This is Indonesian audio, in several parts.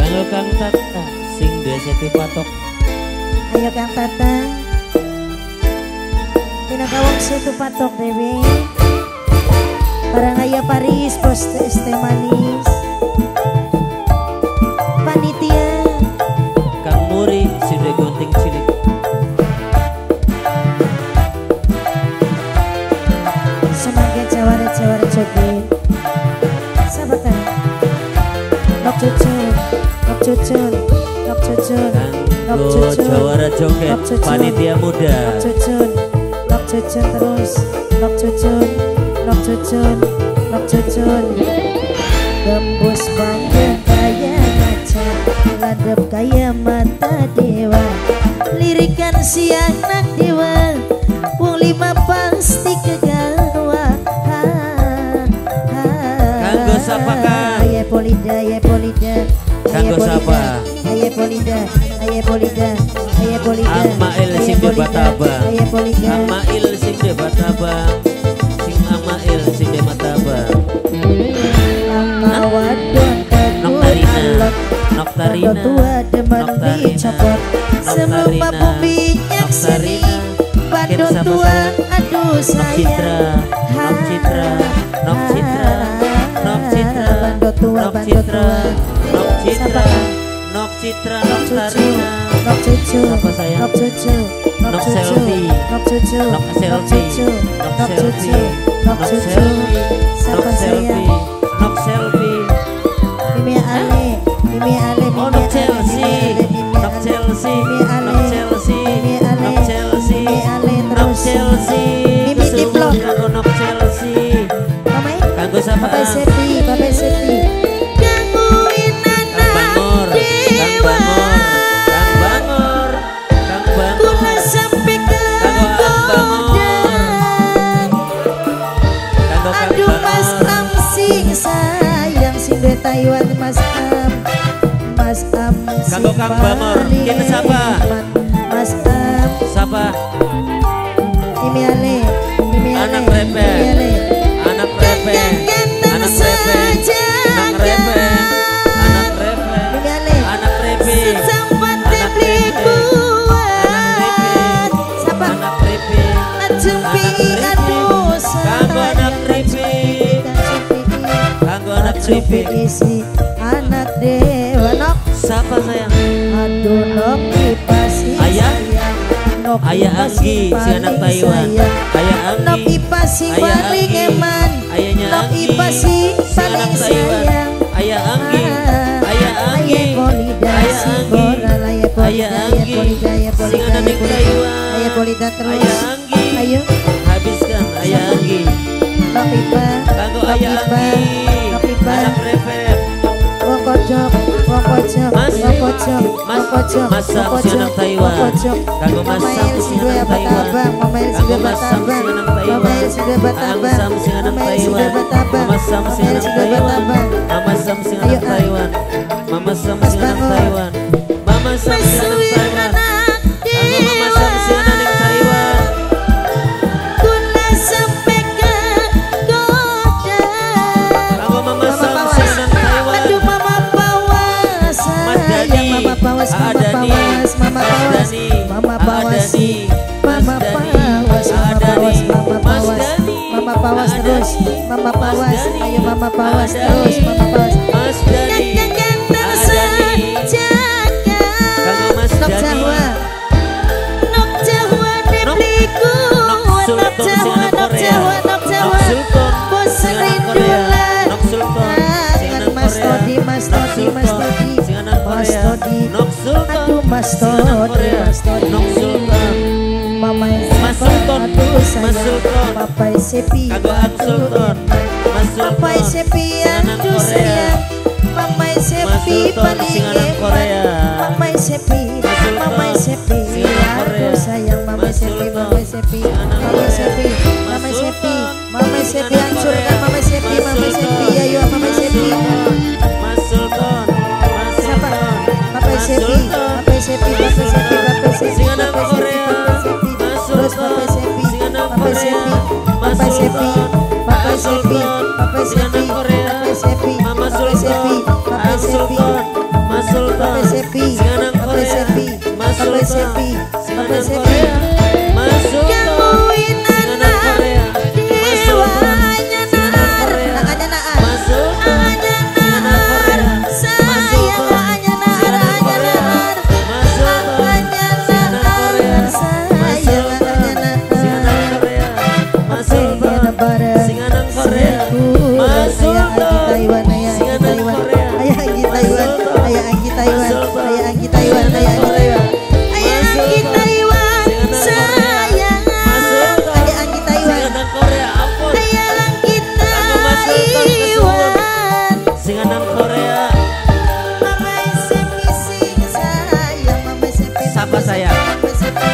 Kanggo Kang Tata sing duwe seti patok. Ayo Kang Tata. Tina kawang situ patok dewe. Barang ayo Paris bos teh manis. Panitia Kang Muri sing duwe gunting cilik. sebagai jawara-jawara joget. Sahabat nok cucun, nok cucun, nok cucun, nok Kanggo cucun, jawara joget nok cucun, panitia muda. nok cucun, nok cucun terus, nok cucun, nok cucun, nok cucun. Gembus panjang kaya kaca, ladep kaya mata dewa. Lirikan si anak dewa, wong lima pasti kegawa. Kanggo sapa Kang? Aye Polida, aye Polida. Kanggo sapa? Aye Polida, aye Polida, aye Polida. Ang Mail sing di Batabang. Aye Polida. Ang Mail sing di Batabang. Sing Ang Mail sing di Batabang. Wadon Noktarina, Noktarina, tua demen Noktarina, dicopot. Sebelum Noktarina, mampu minyak seni. Pado Kita tua, sama-sama. aduh Nok sayang. Citra, Nok Citra, Nok Citra, Nok Citra, Bando tua, Nok bando Citra, tua. Nok Citra, Siapa? Nok Citra, Nok cucu, Noktarina. nok cucu, Siapa sayang? nok cucu, nok Nok cucu, selfie. nok cucu, Nok nok selfie, cucu, Nok nok cucu, selfie, nok Nok cucu. selfie, Siapa Nok sayang? selfie, Nok selfie. Mimi Ale, Mimi Ale, Oh, Mimi Nok Ale, Chelsea, Mimi Nok Ale, Chelsea, Mimi Ale, Nok Chelsea, Mimi Ale, Nok Chelsea, Mimi Ale Nok terus. Chelsea. Mimi Kesurupan diplok. kanggo Nok Chelsea. Mamai, Kanggo sapa? Bapak Sepi, Bapak Sepi. Gangguin Kang anak Bangor, Kang dewa. Bangor, Kang Bangor, Kang Ku Bangor. nak sampai ke Kanggo Kang Bangor. Godang. Kanggo Kang Aduh Mas Bangor. Am sing sayang sing de Taiwan Mas Am. Mas Am Kanggo sing Kang Bangor. paling Kita sapa? iman. Mas Am Sapa? Mimi Ale, Mimi Ale, Anak Repe. Mimi Ale. Anak Repe, Anak Repe, Anak Repe, Anak Repe, Mimi Ale. Anak Repe, Sampai Anak beli Repe, buah. Siapa? Anak Repe, Jumpi Anak aduh Kanggo anak Repe, Kanggo anak Jumpi Repe. isi anak dewa nok. Siapa sayang? Aduh nok ipasi Ayah? sayang. Nok Ayah ipasi Anggi, si anak paling Taiwan. sayang. Ayah Nok Anggi, ipasi Ayah paling Anggi. eman. Ayahnya Nok Anggi, ipasi si paling anak Taiwan. sayang. Ayah Anggi, Ayah Anggi, Ayah Polida Ayah si Anggi, boral. Ayah Polida, Ayah Ayah Anggi, Polida, Ayah si Polida, anak Ayah Polida. Taiwan. Ayah Polida terus. Ayah Anggi, Ayo. habiskan Ayah Anggi. Nok ipa, Kanggo nok Ayah ipa, Anggi, nok ipa. anak Refet. Wong pojok, wong pojok, Mas, wong pojok, Mas, wong pojok, Mas Sam wong si pojok, anak Taiwan. wong pojok. Kanggo Mas Mama Sam El si si dua anak Taiwan. batabang, Mama El si Kanggo dua Mas Sam si batabang, anak Mama Taiwan. El si dua Ang batabang, Sam si anak Mama El si dua Taiwan. batabang, Mama Sam si Mama El anak si dua Taiwan. batabang. Mama Sam si Ayo, anak ah. Taiwan. Mama Sam Mas si anak Bangor. Taiwan. Mama Sam si anak Taiwan. Kanggo Mama Sam si anak Taiwan. Kula sampai ke Godang. Kanggo Mama Mama Sam si Pawas. anak Taiwan. Aduh Mama Pawas. Mas Dani, Mama Pawas, Ah Mama Dani, Pawas, Mama Mas Pawas, Dani, Mama Ah Pawas, Dani, Mama Mas Dani, Pawas, Ah Mama Pawas, Dani, Mama Mas Pawas, Dani, Mama Pawas Ah terus, Dani, Mama Mas Pawas, Dani, ayo Mama Pawas Ah terus, Dani, Mama Pawas. Mas Dani, Ah Dani, Kanggo Mas Nok Dani. Jawa, Nok Jawa nebliku, Nok Sultan si anak Nok Korea. Jawa, Nok Jawa, Nok Sultan bos si anak rindu Korea. lah. Nok Sultan si anak Mas Korea. Todi, Mas Nok Todi, Mas Sultan Todi, si anak Mas Korea. Todi. Nok Sultan Aduh Mas si anak Todi, Korea. Mas Todi. Nok Sultan Mama Mas Sultan, aduh Mas sayang, Sultan. Papa Sepi, Kanggo Ang Sultan. Mas Papa Sultan Sepi, si anak aduh Korea. sayang, Mama Mas Sepi Sultan paling si anak hebat. Korea. Mama Sepi, Mas Sultan Mama Sepi, si anak Korea. aduh sayang, Mama Mas Sepi, Sultan Mama Sepi, si anak Mama Korea. Sepi, Mama Mas Sepi, Sultan Mama si Sepi, anak hancurkan Korea. Mama Sepi, Mas Mama Sultan, Sepi, ayo Mama Mas Sepi. Sultan, Mas Sultan, Mas Siapa? Sultan, Papa Mas Sepi, Sultan, Papa Sepi, Papa Sepi, Papa Sepi, si anak Papa Sepi, Korea. Papa Sepi. Mas Terus Sultan Papa Sepi, si anak Papa Korea. Sepi, Mas Papa Sepi, Sultan, Papa Mas Sepi, Sultan Papa si anak Sepi, Korea. Papa Sepi, Mama Papa Sultan, Sepi, Papa Ang Sepi. Sultan, Mas Sultan. Sepi, Singanan Bapak Sepi. Korea, Mas Sultan. Nyamuin Singanan anak Korea, Mas Sultan. jiwanya Singanan naar. Korea, Tangannya naar. Mas Sultan. Singanan Korea, Mas Sayang Sultan. hanya naar, Singanan hanya Korea, naar. Mas Sultan. Hanya Singanan Korea, naar, Mas sayang Sultan. hanya naar. Singanan Korea, Mas Sultan. Bareng. Singanan Korea, Mas Sultan. Taiwan, ayah Anggi Singanan Taiwan, Korea, ayah Anggi Mas Taiwan, Sultan. ayah Anggi Taiwan, Mas Sultan. ayah Anggi Taiwan, ayah Anggi Taiwan, ayah Mas Anggi Sultan. Taiwan, Singanan Korea, sayang, Mas Sultan. ayah Anggi Taiwan, Singanan Korea, ampun. ayah Anggi Kanggo Mas Sultan kesuwun. Taiwan. Singanan Korea, Mama Sepi sing sayang, Mama Sepi. Siapa sayang? Mama Sepi,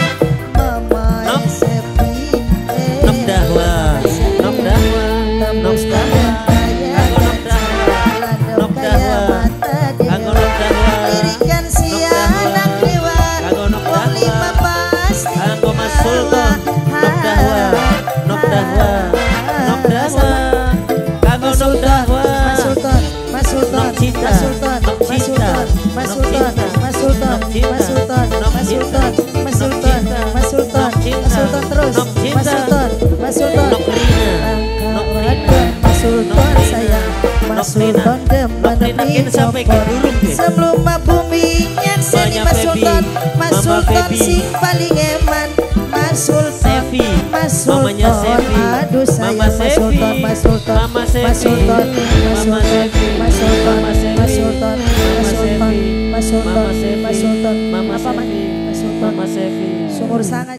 Mama Nom. Sepi. Nom dahwa, nom dahwa, nom dahwa. Kanggo nom dahwa, nom dahwa. Kanggo nom dahwa, Lirikan si Nom dahwa. anak dewan. Kanggo nom Wong dahwa. lima pasti Kanggo Mas Sultan, nom dahwa, nom dahwa, nom dahwa. Kanggo nom dahwa. Mas Sultan, Mas Sultan, Nom cinta, Mas Sultan, nom Mas cinta, Sultan, Mas nom Sultan, cinta, Mas Sultan, nom cinta, Mas Sultan, nom Mas cinta, Sultan, Mas nom Sultan, cinta, Mas Sultan, nom cinta, Mas Sultan terus, nom Mas cinta, Sultan, Mas Sultan. nom Rina, nom Rina, Mas Sultan nom Rina, sayang, Mas nom Rina, Sultan demen nom Rina, kini sampai ke dulu, Ki. sebelum bumi nyakseni Mamanya Mas Febi, Sultan, Mas Mama Sultan Febi. sing paling eman, Mas Sultan, Sevi, Mas mamanya Sultan, Sevi, aduh sayang Mama Mas Sevi, Sultan, Mas Sultan, Mama Sevi, Mas Sultan, Mas Mama Sultan, Sevi, Mas Sultan, Mama Sevi, Mas Sultan, Mama Mas Sultan, Sevi, Mas Sultan, Mama Sevi, Mas Sultan, Mama apa man? Sevi, Mas Sultan, Mama Sevi. sumur sangat.